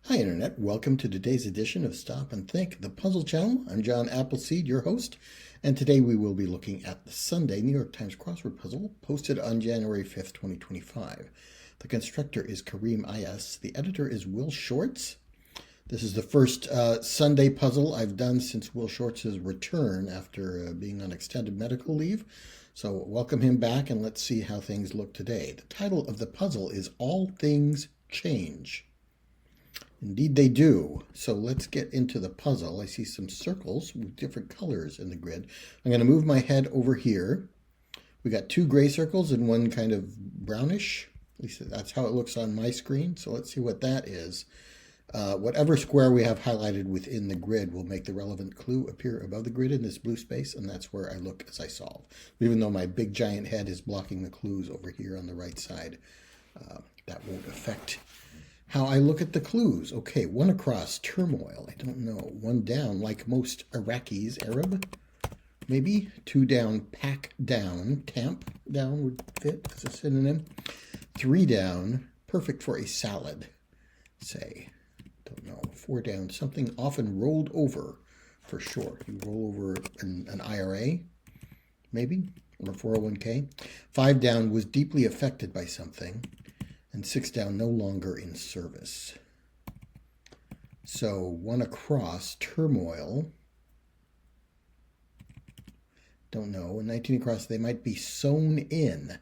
Hi Internet, welcome to today's edition of Stop and Think, the Puzzle Channel. I'm John Appleseed, your host, and today we will be looking at the Sunday New York Times Crossword Puzzle posted on January 5th, 2025. The constructor is Kareem Ayas. The editor is Will Shorts. This is the first Sunday puzzle I've done since Will Shorts' return after being on extended medical leave. So welcome him back and let's see how things look today. The title of the puzzle is All Things Change. Indeed they do. So let's get into the puzzle. I see some circles with different colors in the grid. I'm going to move my head over here. We got two gray circles and one kind of brownish. At least that's how it looks on my screen. So let's see what that is. Whatever square we have highlighted within the grid will make the relevant clue appear above the grid in this blue space, and that's where I look as I solve. Even though my big giant head is blocking the clues over here on the right side, that won't affect how I look at the clues. Okay, one across, turmoil. I don't know. One down, like most Iraqis, Arab, maybe. Two down, pack down. Tamp down would fit as a synonym. Three down, perfect for a salad, say. Don't know. Four down, something often rolled over, for sure. You roll over an IRA, maybe, or a 401k. Five down, was deeply affected by something. And six down, no longer in service. So one across, turmoil. Don't know. And 19 across, they might be sewn in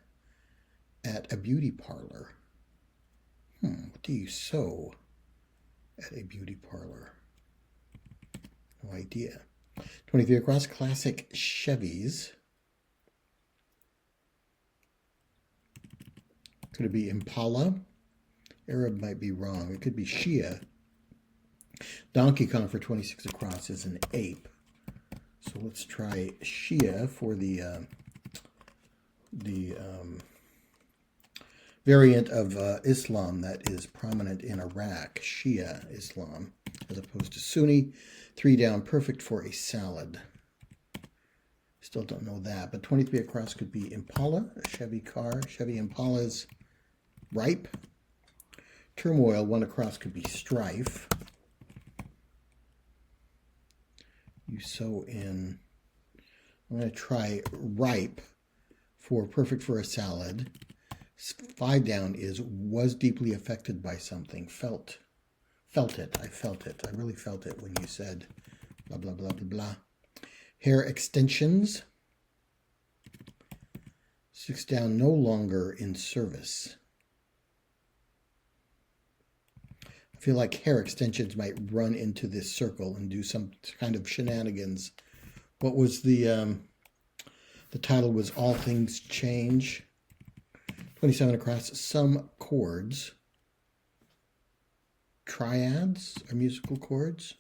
at a beauty parlor. What do you sew at a beauty parlor? No idea. 23 across, classic Chevys. Could it be Impala? Arab might be wrong. It could be Shia. Donkey Kong for 26 across is an ape. So let's try Shia for the variant of Islam that is prominent in Iraq, Shia Islam, as opposed to Sunni. Three down, perfect for a salad. Still don't know that, but 23 across could be Impala, a Chevy car. Chevy Impala's ripe. Turmoil, one across could be strife. You sew in, I'm going to try ripe for perfect for a salad. Five down is was deeply affected by something. Felt it. I felt it. I really felt it when you said blah, blah, blah, blah, blah. Hair extensions. Six down, no longer in service. I feel like hair extensions might run into this circle and do some kind of shenanigans. What was the title was All Things Change. 27 across, some chords. Triads are musical chords.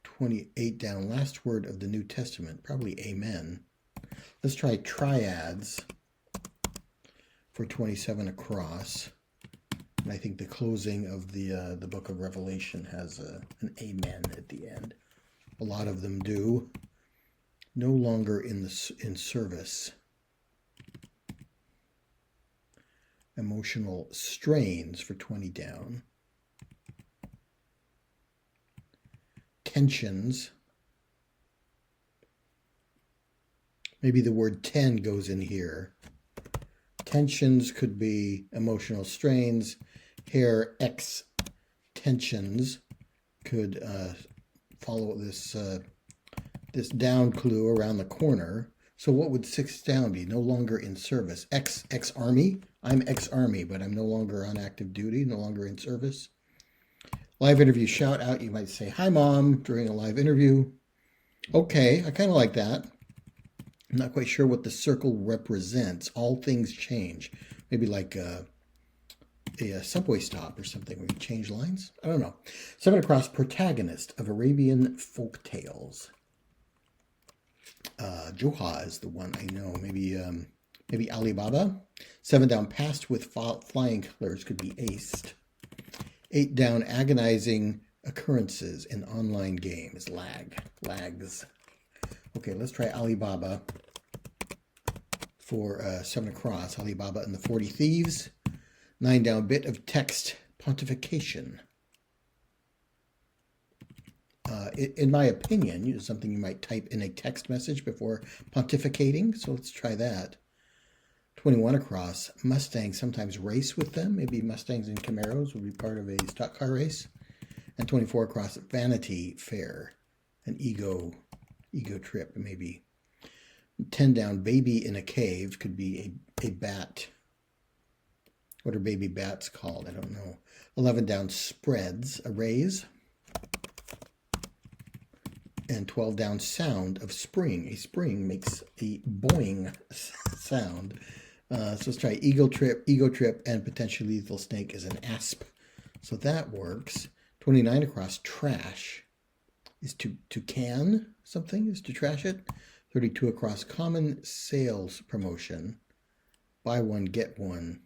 28 down, last word of the New Testament, probably amen. Let's try triads for 27 across. And I think the closing of the book of Revelation has an amen at the end. A lot of them do. No longer in service. Emotional strains for 20 down. Tensions. Maybe the word 10 goes in here. Tensions could be emotional strains. Hair extensions could follow this this down clue around the corner. So what would six down be? No longer in service. Ex-army. I'm ex-army, but I'm no longer on active duty, no longer in service. Live interview shout out. You might say, hi, Mom, during a live interview. Okay, I kind of like that. I'm not quite sure what the circle represents. All things change. Maybe like a subway stop or something where you change lines. I don't know. 7 across, protagonist of Arabian folk tales. Joha is the one I know. Maybe Alibaba. 7 down, passed with flying colors could be aced. 8 down, agonizing occurrences in online games. Lags. Okay, let's try Alibaba for 7 across. Alibaba and the 40 Thieves. 9 down, bit of text pontification. in my opinion, something you might type in a text message before pontificating. So let's try that. 21 across, Mustangs sometimes race with them. Maybe Mustangs and Camaros would be part of a stock car race. And 24 across, Vanity Fair, an ego trip maybe. 10 down, Baby in a Cave could be a bat. What are baby bats called? I don't know. 11 down, Spreads, a raise. And 12 down, Sound of Spring. A spring makes a boing sound. So let's try ego trip, and potentially lethal snake is an asp. So that works. 29 across, Trash is to can something, is to trash it. 32 across, Common Sales Promotion. Buy one, get one.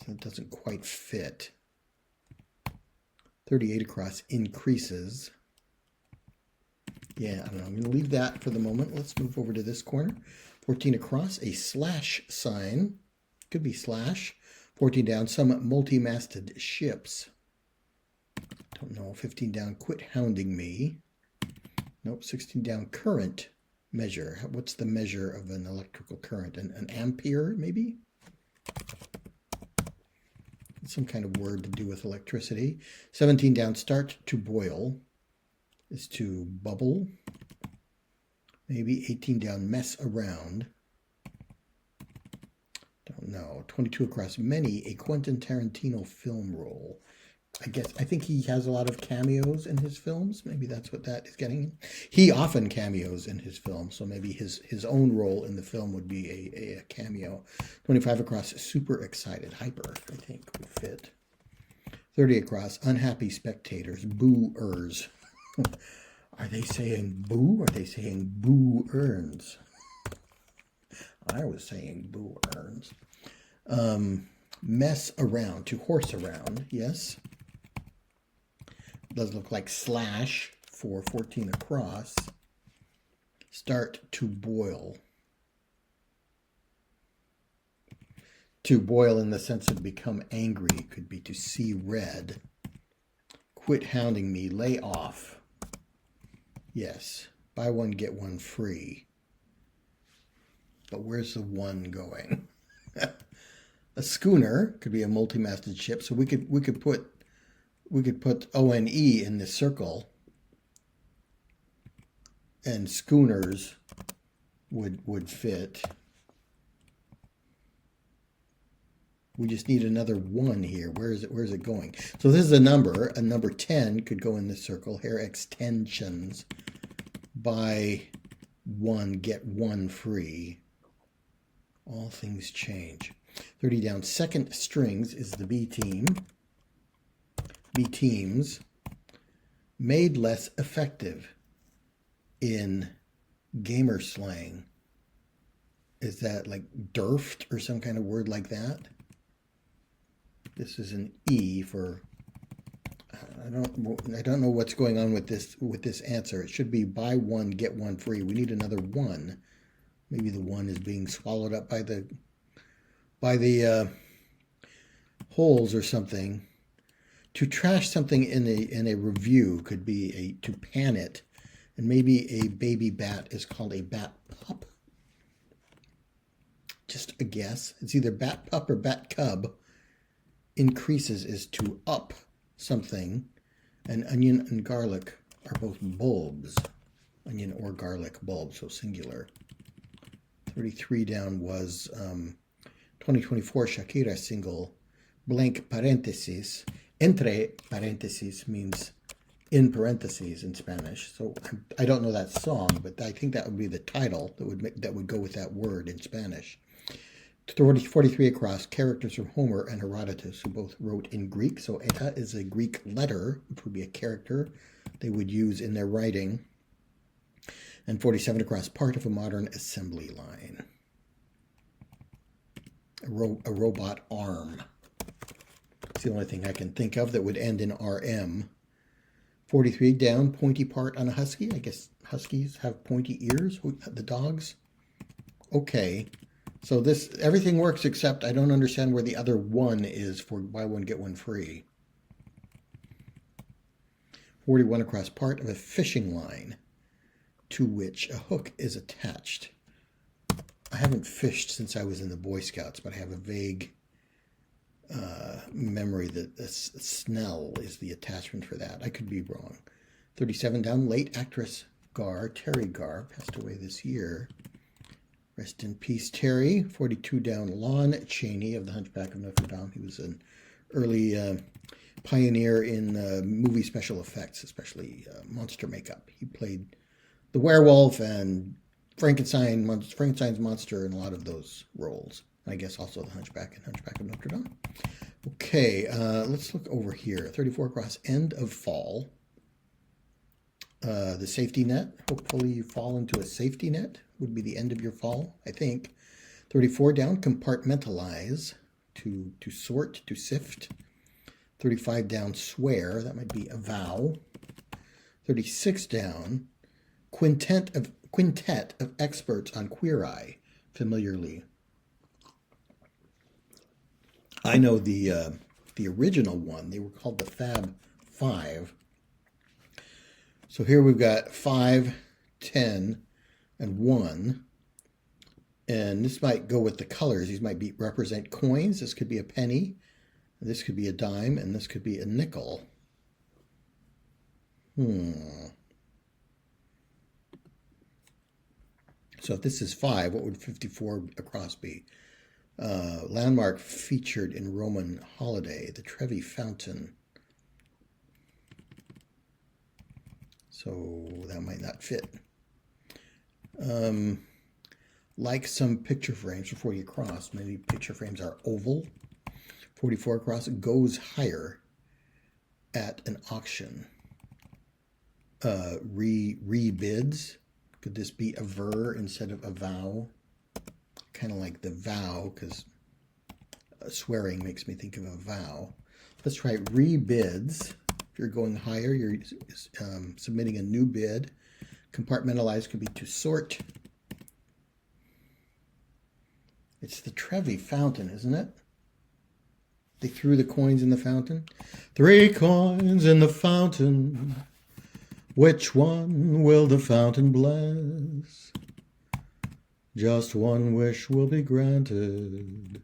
So it doesn't quite fit. 38 across, Increases. Yeah, I don't know. I'm going to leave that for the moment. Let's move over to this corner. 14 across, a slash sign. Could be slash. 14 down, some multi-masted ships. Don't know. 15 down, Quit Hounding Me. Nope. 16 down, Current measure. What's the measure of an electrical current? An ampere, maybe? Some kind of word to do with electricity. 17 down, Start to Boil is to bubble. Maybe 18 down, Mess Around. Don't know. 22 across, Many, a Quentin Tarantino film role. I think he has a lot of cameos in his films. Maybe that's what that is getting. He often cameos in his films, so maybe his own role in the film would be a cameo. 25 across, Super Excited. Hyper, I think, would fit. 30 across, Unhappy Spectators. Boo-ers. Are they saying boo or are they saying boo earns? I was saying boo earns. Mess around, to horse around, yes. Does look like slash for 14 across. Start to boil. To boil in the sense of become angry could be to see red. Quit hounding me, lay off. Yes, buy one, get one free. But where's the one going? A schooner could be a multi-masted ship, so we could put ONE in this circle, and schooners would fit. We just need another one here. Where is it going? So this is a number. A number 10 could go in this circle. Hair extensions. Buy one, get one free. All things change. 30 down. Second strings is the B team. B teams. Made less effective in gamer slang. Is that like derfed or some kind of word like that? This is an E for, I don't know what's going on with this answer. It should be buy one, get one free. We need another one. Maybe the one is being swallowed up by the holes or something. To trash something in a review could be to pan it. And maybe a baby bat is called a bat pup. Just a guess. It's either bat pup or bat cub. Increases is to up something, and onion and garlic are both bulbs. Onion or garlic bulbs, so singular. 33 down was 2024 Shakira single, blank parentheses. Entre parentheses means in parentheses in Spanish. So I don't know that song, but I think that would be the title that would go with that word in Spanish. 43 across, characters from Homer and Herodotus, who both wrote in Greek. So eta is a Greek letter, which would be a character they would use in their writing. And 47 across, part of a modern assembly line. A robot arm. It's the only thing I can think of that would end in RM. 43 down, pointy part on a husky. I guess huskies have pointy ears, the dogs. Okay. So everything works except I don't understand where the other one is for buy one, get one free. 41 across, part of a fishing line to which a hook is attached. I haven't fished since I was in the Boy Scouts, but I have a vague memory that the snell is the attachment for that. I could be wrong. 37 down, late actress Terry Garr, passed away this year. Rest in peace, Terry. 42 down, Lon Chaney of The Hunchback of Notre Dame. He was an early pioneer in movie special effects, especially monster makeup. He played the werewolf and Frankenstein's monster in a lot of those roles. I guess also the Hunchback and Hunchback of Notre Dame. Okay, let's look over here. 34 across, end of fall. The safety net. Hopefully you fall into a safety net would be the end of your fall, I think. 34 down, compartmentalize, to sort, to sift. 35 down, swear. That might be a vow. 36 down, quintet of experts on Queer Eye, familiarly. I know the original one. They were called the Fab Five. So here we've got 5, 10, and 1. And this might go with the colors. These might represent coins. This could be a penny. This could be a dime. And this could be a nickel. So if this is 5, what would 54 across be? Landmark featured in Roman holiday, the Trevi Fountain. So that might not fit. Like some picture frames for 40 across, many picture frames are oval. 44 across, goes higher at an auction. Rebids. Could this be a ver instead of a vow? Kind of like the vow, because swearing makes me think of a vow. Let's try rebids. If you're going higher, you're submitting a new bid. Compartmentalize could be to sort. It's the Trevi Fountain, isn't it? They threw the coins in the fountain. 3 coins in the fountain. Which one will the fountain bless? Just one wish will be granted,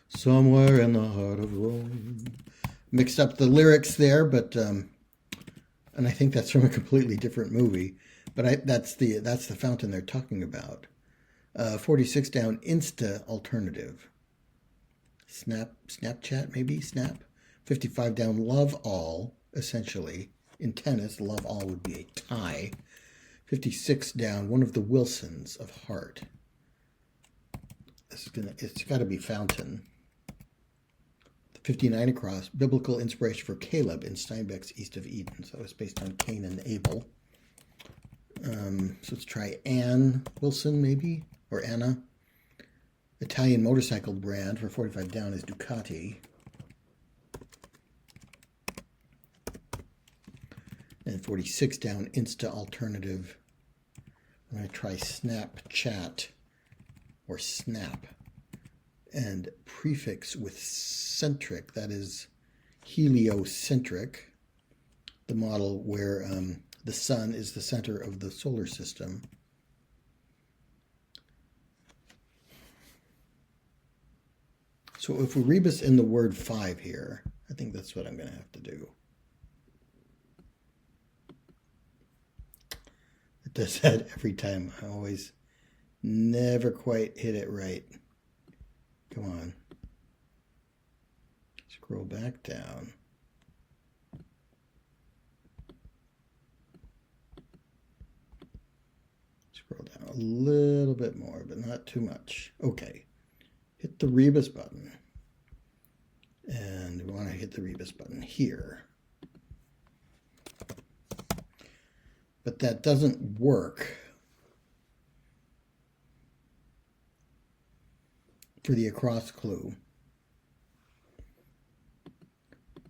somewhere in the heart of Rome. Mixed up the lyrics there, but and I think that's from a completely different movie. But that's the fountain they're talking about. 46 down, Insta alternative. Snapchat maybe, Snap. 55 down, love all, essentially. In tennis, love all would be a tie. 56 down, one of the Wilsons of heart. It's got to be fountain. 59 across, biblical inspiration for Caleb in Steinbeck's East of Eden. So it's based on Cain and Abel. So let's try Ann Wilson maybe, or Anna. Italian motorcycle brand for 45 down is Ducati. And 46 down, Insta alternative. I'm going to try Snapchat or Snap. And prefix with centric, that is heliocentric, the model where the sun is the center of the solar system. So if we rebus in the word 5 here, I think that's what I'm going to have to do. It does that every time. I always never quite hit it right. Come on. Scroll back down. Scroll down a little bit more, but not too much. Okay. Hit the rebus button. And we want to hit the rebus button here. But that doesn't work for the across clue.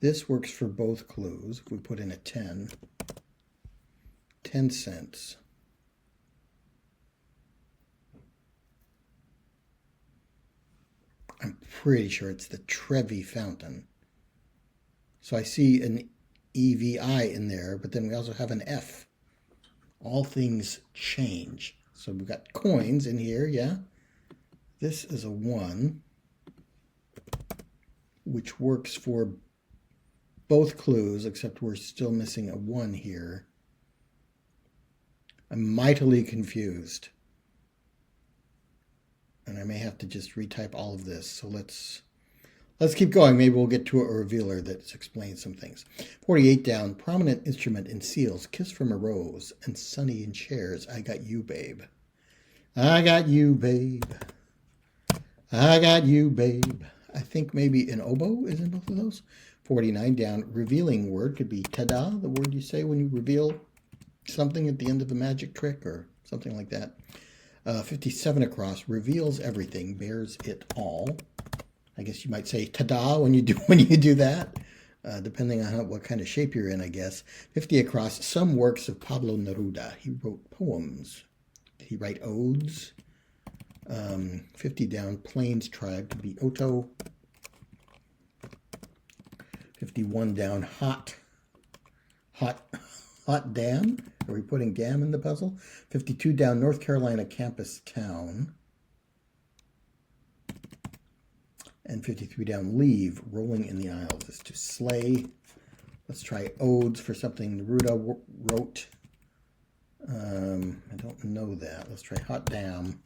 This works for both clues. If we put in a 10 cents. I'm pretty sure it's the Trevi Fountain. So I see an EVI in there, but then we also have an F. All things change. So we've got coins in here, yeah. This is a 1, which works for both clues, except we're still missing a 1 here. I'm mightily confused. And I may have to just retype all of this. So let's keep going. Maybe we'll get to a revealer that explains some things. 48 down, prominent instrument in seals, kiss from a rose, and sunny in chairs. I got you, babe. I got you, babe. I got you, babe. I think maybe an oboe is in both of those. 49 down, revealing word could be ta-da, the word you say when you reveal something at the end of a magic trick or something like that. 57 across, reveals everything, bears it all. I guess you might say ta-da when you do that, depending on what kind of shape you're in, I guess. 50 across, some works of Pablo Neruda. He wrote poems. Did he write odes? 50 down, Plains tribe to be Oto. 51 down, hot dam. Are we putting dam in the puzzle? 52 down, North Carolina campus town. And 53 down, leave, rolling in the aisles is to slay. Let's try odes for something Neruda wrote. I don't know that. Let's try hot dam.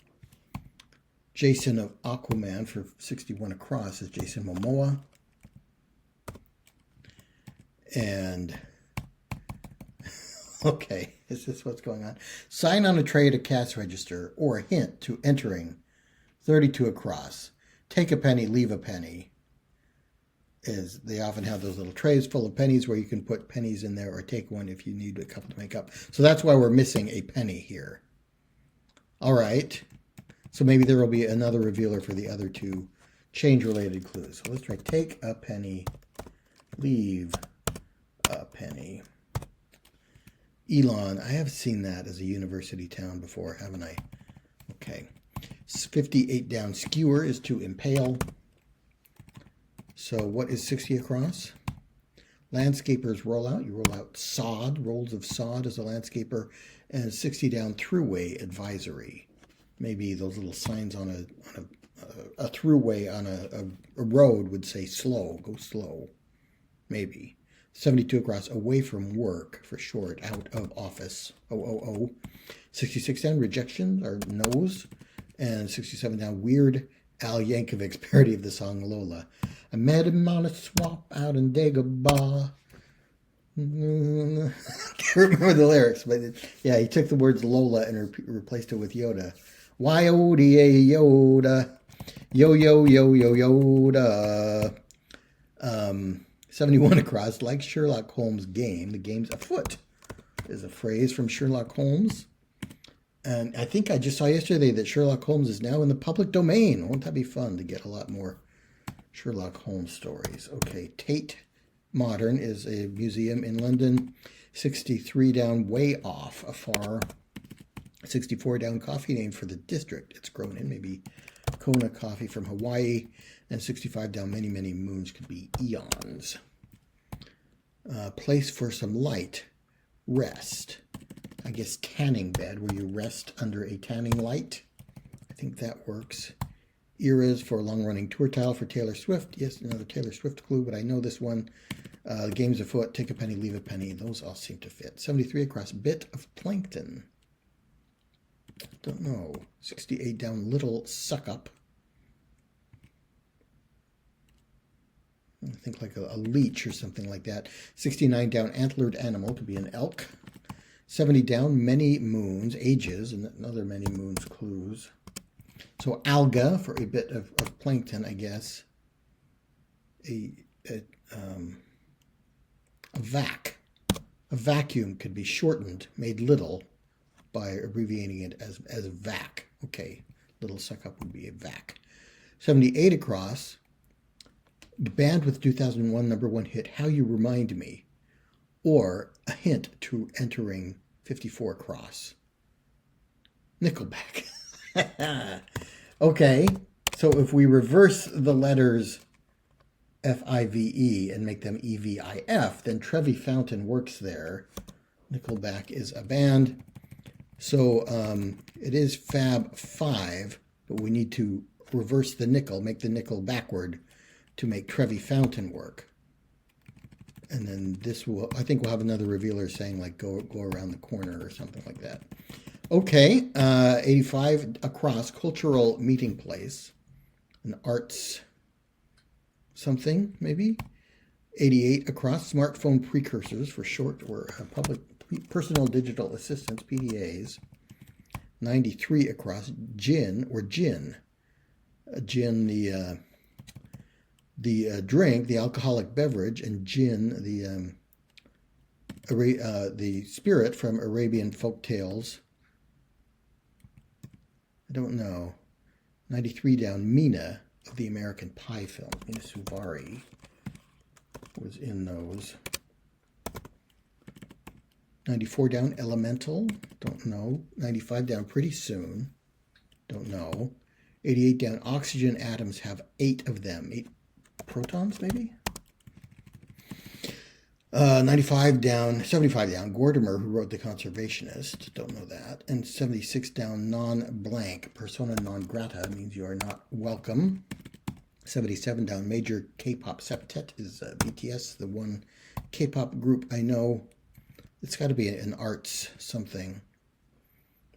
Jason of Aquaman for 61 across is Jason Momoa. And okay, is this what's going on? Sign on a tray at a cash register or a hint to entering 32 across. Take a penny, leave a penny. They often have those little trays full of pennies where you can put pennies in there or take one if you need a couple to make up. So that's why we're missing a penny here. All right. So maybe there will be another revealer for the other two change-related clues. So let's try take a penny, leave a penny. Elon, I have seen that as a university town before, haven't I? Okay. 58 down, skewer is to impale. So what is 60 across? Landscapers roll out. You roll out sod, rolls of sod as a landscaper. And 60 down, throughway advisory. Maybe those little signs on a throughway on a road would say slow, go slow. Maybe. 72 across, away from work for short, out of office, OOO. 66 down, rejection or no's. And 67 down, weird Al Yankovic's parody of the song Lola. I met him on a swap out in Dagobah. I can't remember the lyrics, but yeah, he took the words Lola and replaced it with Yoda. Y-O-D-A Yoda. Yoda. 71 across, like Sherlock Holmes' game. The game's afoot is a phrase from Sherlock Holmes. And I think I just saw yesterday that Sherlock Holmes is now in the public domain. Won't that be fun to get a lot more Sherlock Holmes stories? Okay, Tate Modern is a museum in London. 63 down, way off, afar. 64 down, coffee name for the district it's grown in. Maybe Kona coffee from Hawaii. And 65 down, many, many moons could be eons. Place for some light. Rest. I guess tanning bed, where you rest under a tanning light. I think that works. Eras for long-running tour tile for Taylor Swift. Yes, another Taylor Swift clue, but I know this one. Games afoot, take a penny, leave a penny. Those all seem to fit. 73 across, bit of plankton. Don't know. 68 down, little suck-up. I think like a leech or something like that. 69 down, antlered animal, could be an elk. 70 down, many moons, ages, and another many moons clues. So alga for a bit of plankton, I guess. A vac. A vacuum could be shortened, made little, by abbreviating it as vac. Okay, little suck-up would be a vac. 78 across. The band with 2001 #1 hit How You Remind Me, or a hint to entering 54 across. Nickelback. Okay, so if we reverse the letters F-I-V-E and make them E-V-I-F, then Trevi Fountain works there. Nickelback is a band. So it is Fab 5, but we need to reverse the nickel, make the nickel backward to make Trevi Fountain work. And then this will, I think we'll have another revealer saying like go around the corner or something like that. Okay, 85 across, cultural meeting place, an arts something maybe. 88 across, smartphone precursors for short or public personal digital assistants, PDAs. 93 across, gin or gin. Gin, the drink, the alcoholic beverage, and gin, the spirit from Arabian folk tales. I don't know. 93 down, Mina of the American Pie film. Mina Suvari was in those. 94 down, Elemental. Don't know. 95 down, Pretty Soon. Don't know. 88 down, oxygen atoms have 8 of them. 8 protons, maybe? 95 down, 75 down, Gordimer, who wrote The Conservationist. Don't know that. And 76 down, non-blank, persona non grata, means you are not welcome. 77 down, major K-pop septet is BTS, the one K-pop group I know. It's got to be an arts something.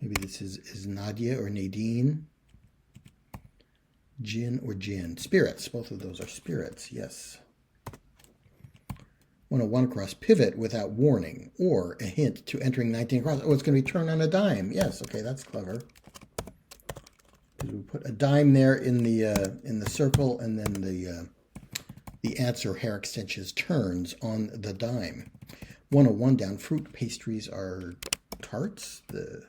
Maybe this is Nadia or Nadine. Gin or gin. Spirits. Both of those are spirits, yes. 101 across, pivot without warning, or a hint to entering 19 across. Oh, it's going to be turn on a dime. Yes, okay, that's clever. Because we put a dime there in the circle, and then the answer hair extensions turns on the dime. 101 down, fruit pastries are tarts. The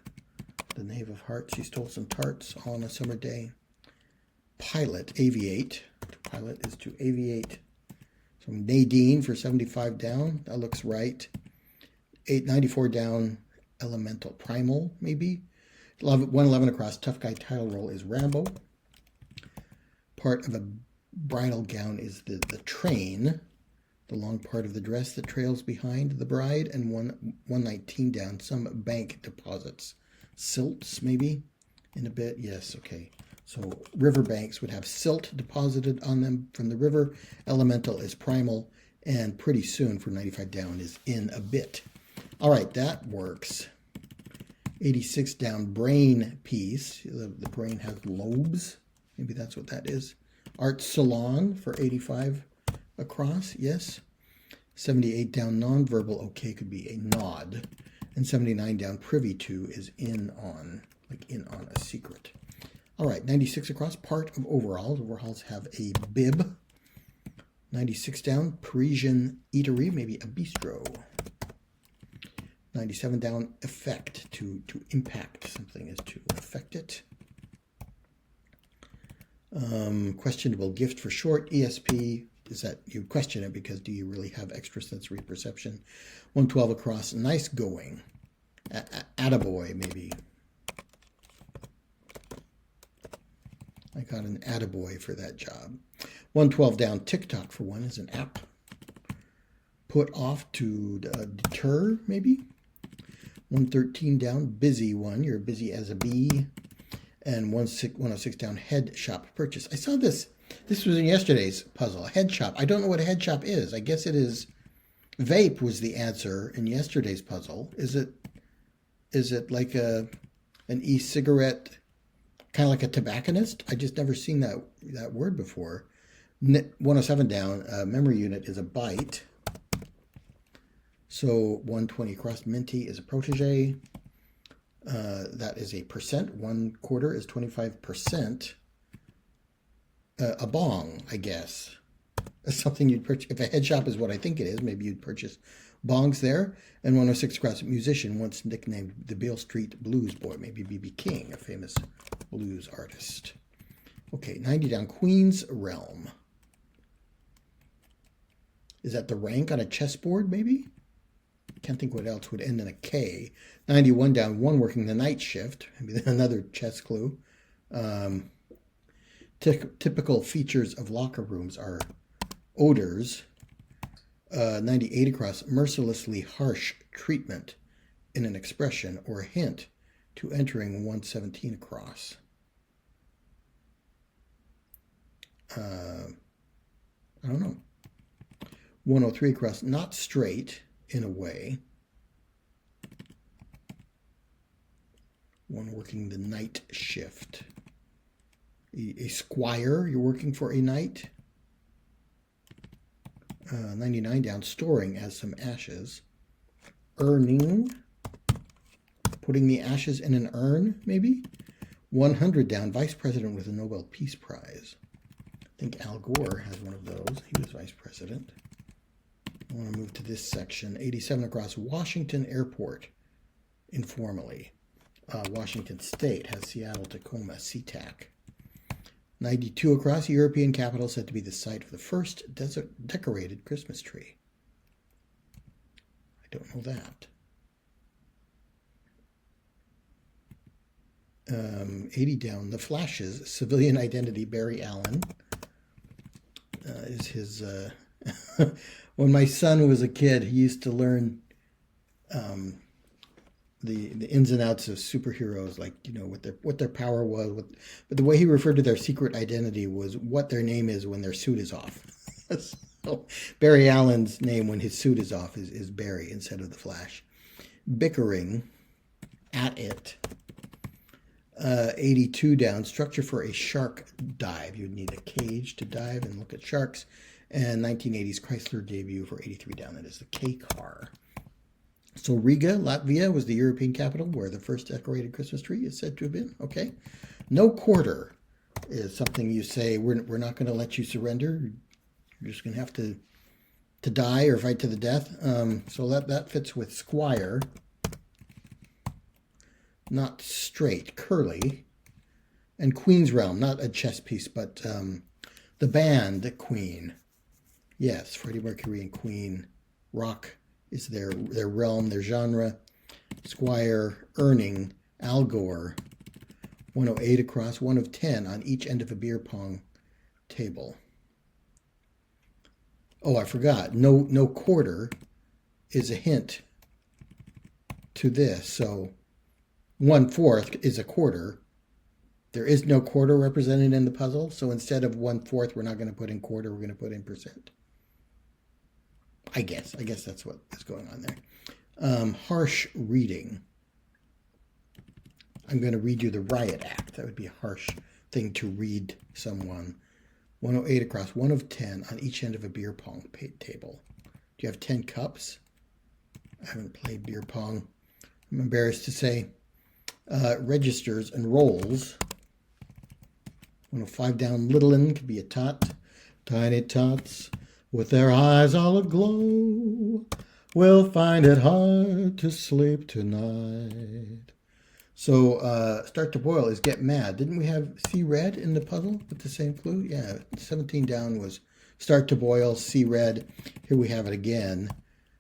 Knave of Hearts. She stole some tarts on a summer day. Pilot, aviate. To pilot is to aviate. So Nadine for 75 down. That looks right. 894 down, elemental. Primal, maybe. 111 across, tough guy title role is Rambo. Part of a bridal gown is the train. The long part of the dress that trails behind the bride. And 119 down, some bank deposits. Silts, maybe, in a bit. Yes, okay. So riverbanks would have silt deposited on them from the river. Elemental is primal. And pretty soon for 95 down is in a bit. All right, that works. 86 down, brain piece. The brain has lobes. Maybe that's what that is. Art salon for 85 across, yes. 78 down, nonverbal, okay, could be a nod. And 79 down, privy to is in on, like in on a secret. All right, 96 across, part of overalls. Overalls have a bib. 96 down, Parisian eatery, maybe a bistro. 97 down, effect, to impact something is to affect it. Questionable gift for short, ESP, is that you question it because do you really have extrasensory perception? 112 across, nice going. Attaboy, maybe. I got an attaboy for that job. 112 down, TikTok for one is an app. Put off to deter, maybe. 113 down, busy one, you're busy as a bee. And 106 down, head shop purchase. I saw this. This was in yesterday's puzzle. Head shop. I don't know what a head shop is. I guess it is. Vape was the answer in yesterday's puzzle. Is it like an e-cigarette, kind of like a tobacconist? I just never seen that word before. 107 down, memory unit is a byte. So 120 across, minty is a protege. That is a percent. 1/4 is 25%. A bong, I guess. That's something you'd purchase. If a head shop is what I think it is, maybe you'd purchase bongs there. And 106 across, musician, once nicknamed the Beale Street Blues Boy, maybe B.B. King, a famous blues artist. Okay, 90 down, Queen's Realm. Is that the rank on a chessboard, maybe? Can't think what else would end in a K. 91 down, one working the night shift. Maybe another chess clue. Typical features of locker rooms are odors. 98 across, mercilessly harsh treatment in an expression or a hint to entering 117 across. I don't know. 103 across, not straight in a way. One working the night shift. A squire, you're working for a knight. 99 down, storing as some ashes. Urning, putting the ashes in an urn, maybe. 100 down, vice president with a Nobel Peace Prize. I think Al Gore has one of those. He was vice president. I want to move to this section. 87 across, Washington Airport, informally. Washington State has Seattle, Tacoma, SeaTac. 92 across, European capital said to be the site of the first decorated Christmas tree. I don't know that. 80 down, The Flashes, civilian identity, Barry Allen. Is his... when my son was a kid, he used to learn the ins and outs of superheroes, like, you know, what their power was. But the way he referred to their secret identity was what their name is when their suit is off. So Barry Allen's name when his suit is off is Barry instead of the Flash. Bickering, at it. 82 down, structure for a shark dive. You'd need a cage to dive and look at sharks. And 1980s Chrysler debut for 83 down. That is the K car. So Riga, Latvia was the European capital where the first decorated Christmas tree is said to have been. Okay. No quarter is something you say, we're not going to let you surrender. You're just going to have to die or fight to the death. So that fits with squire. Not straight, curly. And Queen's Realm, not a chess piece, but the band Queen. Yes, Freddie Mercury and Queen. Rock is their realm, their genre. Squire, earning, Al Gore. 108 across, 1 of 10 on each end of a beer pong table. Oh, I forgot. No quarter is a hint to this. So 1/4 is a quarter. There is no quarter represented in the puzzle. So instead of 1/4, we're not going to put in quarter. We're going to put in percent. I guess that's what is going on there. Harsh reading. I'm going to read you the Riot Act. That would be a harsh thing to read someone. 108 across, 1 of 10 on each end of a beer pong table. Do you have 10 cups? I haven't played beer pong. I'm embarrassed to say. Registers and rolls. 105 down, littlin could be a tot. Tiny tots with their eyes all aglow will find it hard to sleep tonight. So start to boil is get mad. Didn't we have see red in the puzzle with the same clue? Yeah, 17 down was start to boil, see red. Here we have it again.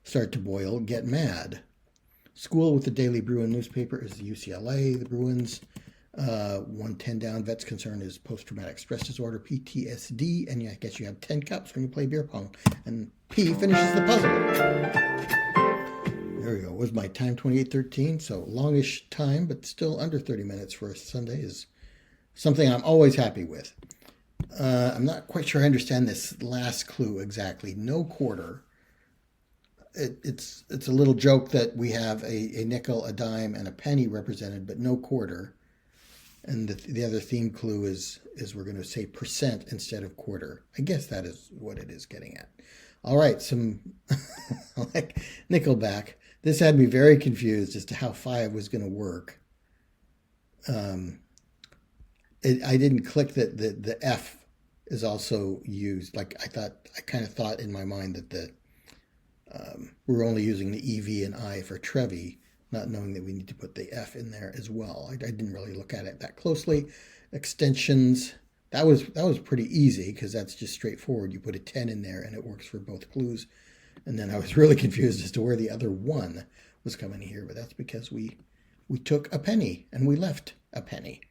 Start to boil, get mad. School with the Daily Bruin newspaper is the UCLA, the Bruins. 110 down, vet's concern is post-traumatic stress disorder, PTSD, and yeah, I guess you have 10 cups when you play beer pong. And P finishes the puzzle. There we go. It was my time, 28:13, so longish time, but still under 30 minutes for a Sunday is something I'm always happy with. I'm not quite sure I understand this last clue exactly. No quarter. It's a little joke that we have a nickel, a dime, and a penny represented, but no quarter. And the other theme clue is we're going to say percent instead of quarter. I guess that is what it is getting at. All right, some like Nickelback. This had me very confused as to how 5 was going to work. I didn't click that the F is also used. Like I kind of thought in my mind that we're only using the E, V, and I for Trevi, not knowing that we need to put the F in there as well. I didn't really look at it that closely. Extensions, that was pretty easy because that's just straightforward. You put a 10 in there and it works for both clues. And then I was really confused as to where the other 1 was coming here, but that's because we took a penny and we left a penny.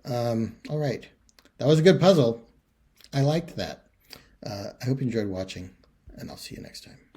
All right, that was a good puzzle. I liked that. I hope you enjoyed watching, and I'll see you next time.